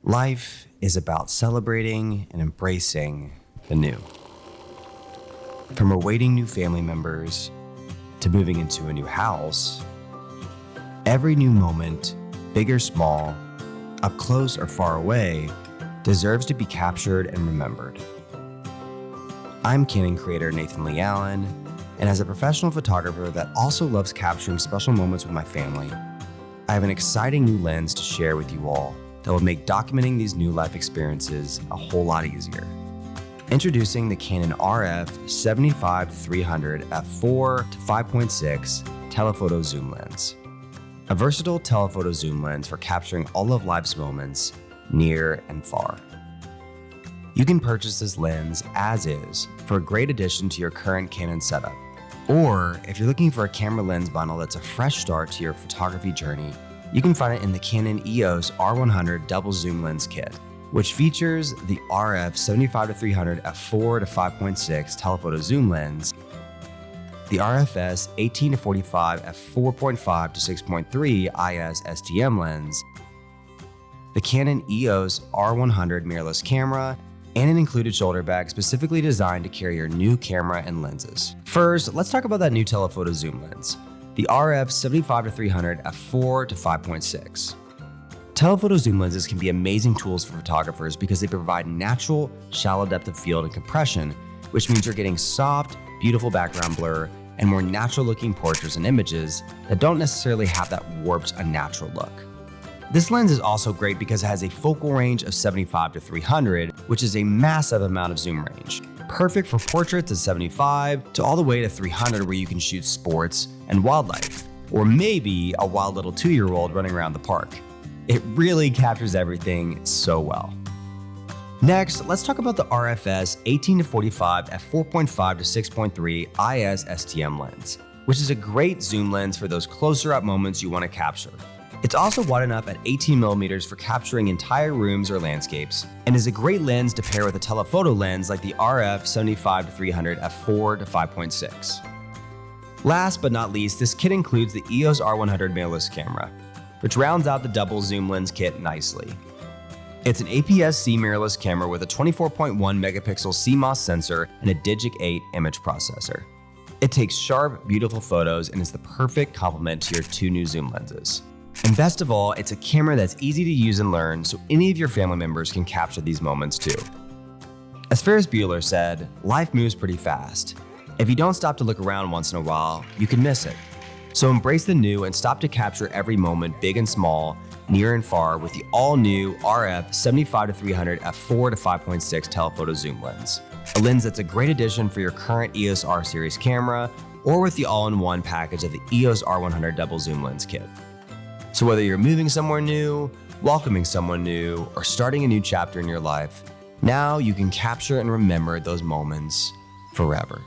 Life is about celebrating and embracing the new. From awaiting new family members to moving into a new house, every new moment, big or small, up close or far away, deserves to be captured and remembered. I'm Canon creator Nathan Lee Allen, and as a professional photographer that also loves capturing special moments with my family, I have an exciting new lens to share with you all that will make documenting these new life experiences a whole lot easier. Introducing the Canon RF75-300 F4-5.6 telephoto zoom lens. A versatile telephoto zoom lens for capturing all of life's moments, near and far. You can purchase this lens as is for a great addition to your current Canon setup. Or if you're looking for a camera lens bundle that's a fresh start to your photography journey, you can find it in the Canon EOS R100 double zoom lens kit, which features the RF75-300 F4-5.6 telephoto zoom lens, the RFS 18-45 F4.5-6.3 IS STM lens, the Canon EOS R100 mirrorless camera, and an included shoulder bag specifically designed to carry your new camera and lenses. First, let's talk about that new telephoto zoom lens, the RF75-300 F4-5.6. Telephoto zoom lenses can be amazing tools for photographers because they provide natural, shallow depth of field and compression, which means you're getting soft, beautiful background blur and more natural looking portraits and images that don't necessarily have that warped, unnatural look. This lens is also great because it has a focal range of 75 to 300, which is a massive amount of zoom range. Perfect for portraits at 75 to all the way to 300 where you can shoot sports and wildlife, or maybe a wild little 2-year-old running around the park. It really captures everything so well. Next, let's talk about the RFS 18-45 f4.5-6.3 IS STM lens, which is a great zoom lens for those closer up moments you want to capture. It's also wide enough at 18mm for capturing entire rooms or landscapes, and is a great lens to pair with a telephoto lens like the RF75-300 F4-5.6. Last but not least, this kit includes the EOS R100 mirrorless camera, which rounds out the double zoom lens kit nicely. It's an APS-C mirrorless camera with a 24.1 megapixel CMOS sensor and a Digic 8 image processor. It takes sharp, beautiful photos and is the perfect complement to your two new zoom lenses. And best of all, it's a camera that's easy to use and learn, so any of your family members can capture these moments too. As Ferris Bueller said, life moves pretty fast. If you don't stop to look around once in a while, you can miss it. So embrace the new and stop to capture every moment, big and small, near and far, with the all-new RF 75-300 F4-5.6 telephoto zoom lens. A lens that's a great addition for your current EOS R series camera, or with the all-in-one package of the EOS R100 double zoom lens kit. So whether you're moving somewhere new, welcoming someone new, or starting a new chapter in your life, now you can capture and remember those moments forever.